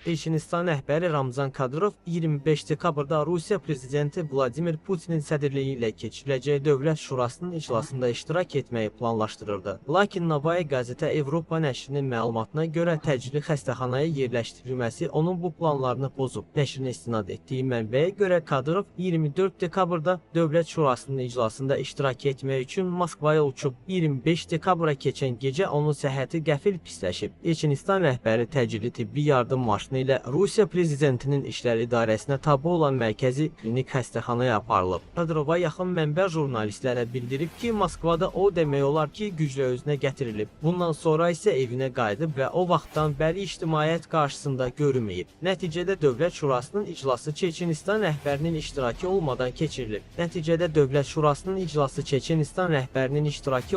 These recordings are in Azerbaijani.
Çeçenistan rəhbəri Ramzan Kadyrov 25 dekabrda Rusiya prezidenti Vladimir Putinin sədrliyi ilə keçiriləcək Dövlət Şurasının iclasında iştirak etməyi planlaşdırırdı. Lakin Novaya Gazeta Avropa nəşrinin məlumatına görə təcili xəstəxanaya yerləşdirilməsi onun bu planlarını pozub. Nəşrin istinad etdiyi mənbəyə görə Kadyrov 24 dekabrda Dövlət Şurasının iclasında iştirak etmək üçün Moskvaya uçub. 25 dekabra keçən gecə onun səhhəti qəfil pisləşib. Çeçenistan rəhbəri təcili tibbi yardım maşını ilə Rusiya prezidentinin işlər idarəsinə tabe olan mərkəzi klinik xəstəxanaya aparılıb. Kadyrova yaxın mənbə jurnalistlərə bildirib ki, Moskvada o demək olar ki, güclə özünə gətirilib. Bundan sonra isə evinə qayıdıb və o vaxtdan bəri ictimaiyyət qarşısında görünməyib. Nəticədə Dövlət Şurasının iclası Çeçenistan rəhbərinin iştirakı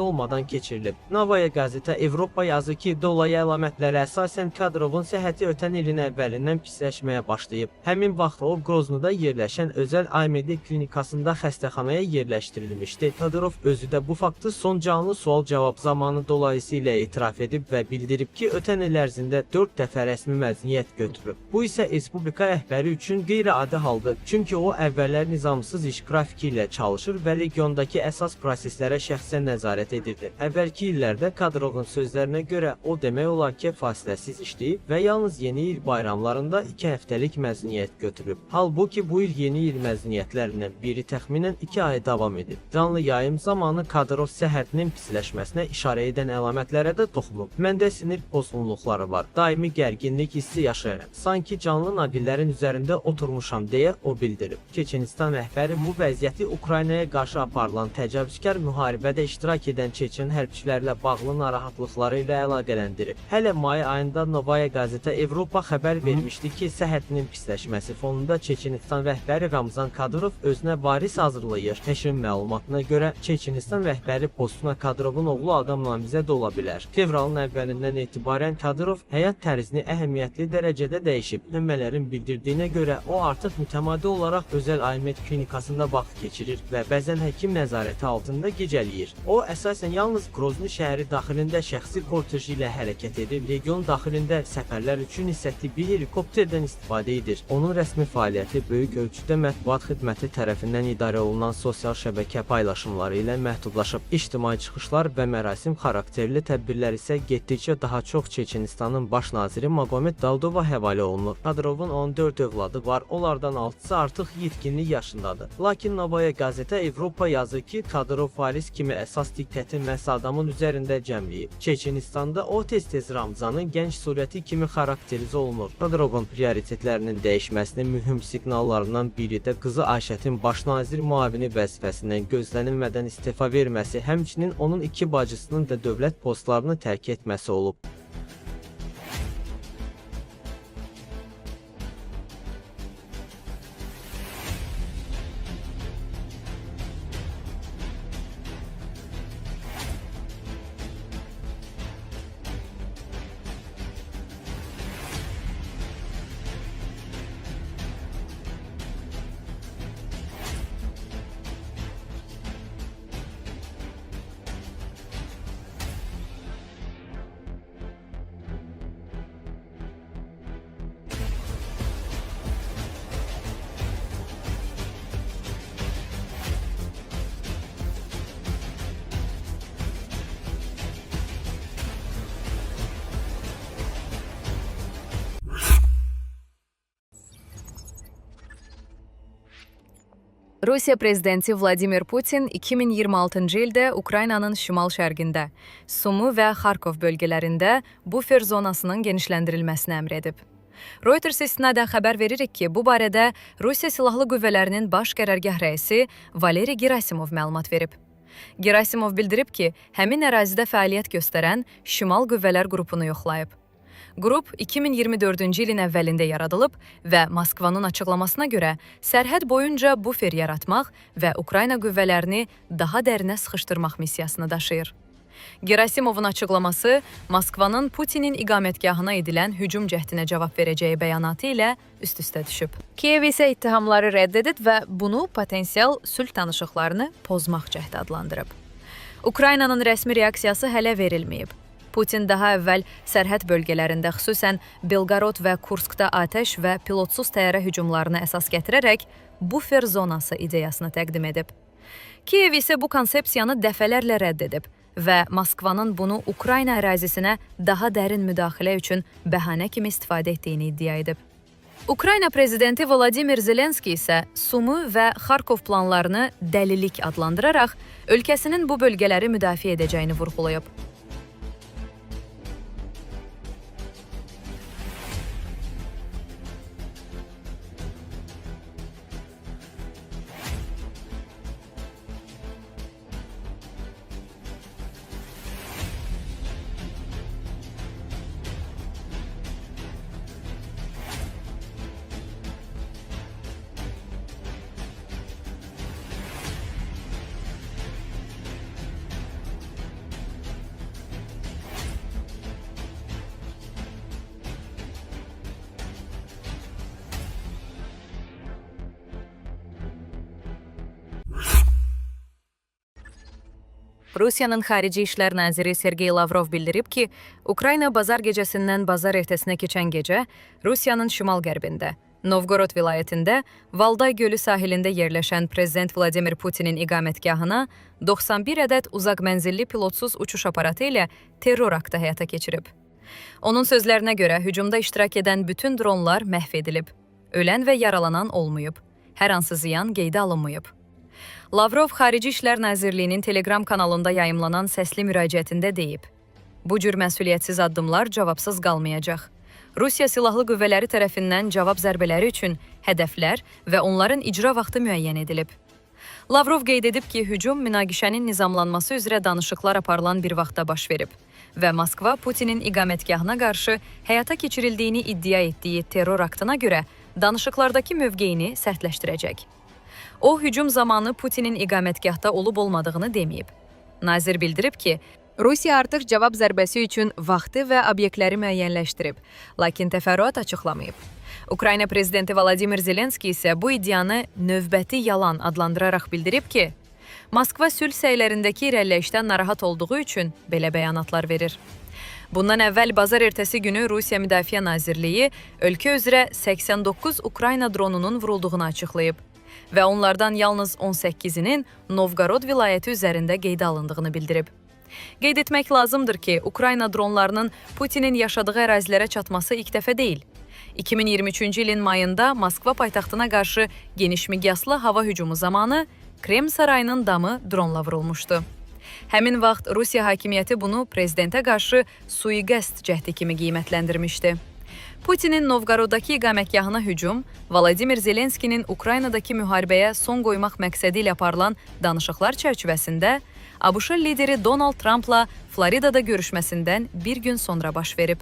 olmadan keçirilib. Novaya Gazeta Avropa yazır ki, dolayı əlamətlərə əsasən Kadyrovun səhhəti ötən ilin əvvəlindən pisləşməyə başlayıb. Həmin vaxt o, Groznoda yerləşən özəl AMD klinikasında xəstəxanaya yerləşdirilmişdi. Kadyrov özü də bu faktı son canlı sual-cavab zamanı dolayısıyla etiraf edib və bildirib ki, ötən il ərzində 4 dəfə rəsmi məzuniyyət götürüb. Bu isə respublika rəhbəri üçün qeyri-adi haldır. Çünki o, əvvəllər nizamsız iş qrafiki ilə çalışır və regiondakı əsas proseslərə şəxsən nəzarət edirdi. Əvvəlki illərdə Kadyrovun sözlərinə görə o demək olar ki, fasiləsiz işləyib və yalnız yeni il bayramlarında 2 həftəlik məzuniyyət götürüb. Halbuki bu il yeni il məzuniyyətlərindən biri təxminən 2 ay davam edib. Canlı yayım zamanı Kadyrov səhhətinin pisləşməsinə işarə edən əlamətlərə də toxunub. Məndə sinir pozğunluqları var. Daimi gərginlik hissi yaşayıram. Sanki canlı naqillərin üzərində oturmuşam deyə o bildirib. Çeçenistan rəhbəri bu vəziyyəti Ukraynaya qarşı aparılan təcavüzkar müharibədə iştirak edən Çeçen hərbçilərlə bağlı narahatlıqları ilə əlaqələndirib. Hələ may ayında Novaya Gazeta Avropa xəbər vermişdi ki, səhhətinin pisləşməsi fonunda Çeçenistan rəhbəri Ramzan Kadyrov özünə varis hazırlayır. Nəşrin məlumatına görə Çeçenistan rəhbəri postuna Kadyrovun oğlu adam namizəd ola bilər. Fevralın əvvəlindən etibarən Kadyrov həyat tərzini əhəmiyyətli dərəcədə dəyişib. Mənbələrin bildirdiyinə görə o artıq mütəmadi olaraq özəl AMD klinikasında vaxt keçirir və bəzən həkim nəzarəti altında gecələyir. O, əsasən yalnız Grozny şəhəri daxilində şəxsi kortej ilə hərəkət edir. Region daxilində səfərlər üçün isə tibbi helikopterdən istifadə edir. Onun rəsmi fəaliyyəti böyük ölçüdə mətbuat xidməti tərəfindən idarə olunan sosial şəbəkə paylaşımları ilə məhdudlaşıb. İctimai çıxışlar və mərasim xarakterli tədbirlər isə getdikcə daha çox Çeçenistanın baş naziri Magomed Davudova həvalə olunur. Kadyrovun 14 övladı var, onlardan 6-sı artıq yetkinlik yaşındadır. Lakin Novaya Gazeta Avropa yazır ki, Kadyrov varis kimi əsas diqqəti məhz adamın üzərində cəmləyib. Çeçenistanda o tez-tez Ramzanın gənc surəti kimi xarakterizə olunur. Kadyrovun prioritetlərinin dəyişməsinin mühüm siqnallarından biri də qızı Ayşətin baş nazir müavini vəzifəsindən gözlənilmədən istefa verməsi, həmçinin onun 2 bacısının da dövlət postlarını tərk etməsi olub. Rusiya prezidenti Vladimir Putin 2026-cı ildə Ukraynanın şimal-şərqində, Sumu və Xarkov bölgələrində bufer zonasının genişləndirilməsini əmr edib. Reuters istinadən xəbər veririk ki, bu barədə Rusiya Silahlı Qüvvələrinin baş qərargah rəisi Valeri Gerasimov məlumat verib. Gerasimov bildirib ki, həmin ərazidə fəaliyyət göstərən Şimal Qüvvələr qrupunu yoxlayıb. Qrup 2024-cü ilin əvvəlində yaradılıb və Moskvanın açıqlamasına görə sərhəd boyunca bufer yaratmaq və Ukrayna qüvvələrini daha dərinə sıxışdırmaq missiyasını daşıyır. Gerasimovun açıqlaması Moskvanın Putinin iqamətgahına edilən hücum cəhdinə cavab verəcəyi bəyanatı ilə üst-üstə düşüb. Kiyev isə ittihamları rədd edib və bunu potensial sülh danışıqlarını pozmaq cəhdi adlandırıb. Ukraynanın rəsmi reaksiyası hələ verilməyib. Putin daha əvvəl sərhəd bölgələrində, xüsusən Belgorod və Kurskda atəş və pilotsuz təyyarə hücumlarına əsas gətirərək bufer zonası ideyasını təqdim edib. Kiyev isə bu konsepsiyanı dəfələrlə rədd edib və Moskvanın bunu Ukrayna ərazisinə daha dərin müdaxilə üçün bəhanə kimi istifadə etdiyini iddia edib. Ukrayna prezidenti Vladimir Zelenski isə Sumu və Xarkov planlarını dəlilik adlandıraraq ölkəsinin bu bölgələri müdafiə edəcəyini vurğulayıb. Rusiyanın Xarici İşlər naziri Sergey Lavrov bildirib ki, Ukrayna bazar gecəsindən bazar ertəsinə keçən gecə Rusiyanın şimal-qərbində, Novgorod vilayətində Valday gölü sahilində yerləşən Prezident Vladimir Putinin iqamətgahına 91 ədəd uzaq mənzilli pilotsuz uçuş aparatı ilə terror aktı həyata keçirib. Onun sözlərinə görə hücumda iştirak edən bütün dronlar məhv edilib. Ölən və yaralanan olmayıb. Hər hansı ziyan qeydə alınmayıb. Lavrov Xarici İşlər Nazirliyinin Telegram kanalında yayımlanan səsli müraciətində deyib: "Bu cür məsuliyyətsiz addımlar cavabsız qalmayacaq. Rusiya Silahlı Qüvvələri tərəfindən cavab zərbələri üçün hədəflər və onların icra vaxtı müəyyən edilib." Lavrov qeyd edib ki, hücum münaqişənin nizamlanması üzrə danışıqlar aparılan bir vaxtda baş verib və Moskva Putinin iqamətgahına qarşı həyata keçirildiyini iddia etdiyi terror aktına görə danışıqlardakı mövqeyini sərtləşdirəcək. O, hücum zamanı Putinin iqamətgahda olub-olmadığını deməyib. Nazir bildirib ki, Rusiya artıq cavab zərbəsi üçün vaxtı və obyektləri müəyyənləşdirib, lakin təfərrüat açıqlamayıb. Ukrayna prezidenti Vladimir Zelenski isə bu iddianı növbəti yalan adlandıraraq bildirib ki, Moskva sülh səylərindəki irəliləyişdən narahat olduğu üçün belə bəyanatlar verir. Bundan əvvəl bazar ertəsi günü Rusiya Müdafiə Nazirliyi ölkə üzrə 89 Ukrayna dronunun vurulduğunu açıqlayıb və onlardan yalnız 18-inin Novgorod vilayəti üzərində qeydə alındığını bildirib. Qeyd etmək lazımdır ki, Ukrayna dronlarının Putinin yaşadığı ərazilərə çatması ilk dəfə deyil. 2023-cü ilin mayında Moskva paytaxtına qarşı geniş miqyaslı hava hücumu zamanı Kreml sarayının damı dronla vurulmuşdu. Həmin vaxt Rusiya hakimiyyəti bunu prezidentə qarşı sui-qəsd cəhdi kimi qiymətləndirmişdi. Putinin Novgoroddakı iqamətgahına hücum, Vladimir Zelenskinin Ukraynadakı müharibəyə son qoymaq məqsədi ilə aparılan danışıqlar çərçivəsində ABŞ lideri Donald Trumpla Floridada görüşməsindən bir gün sonra baş verib.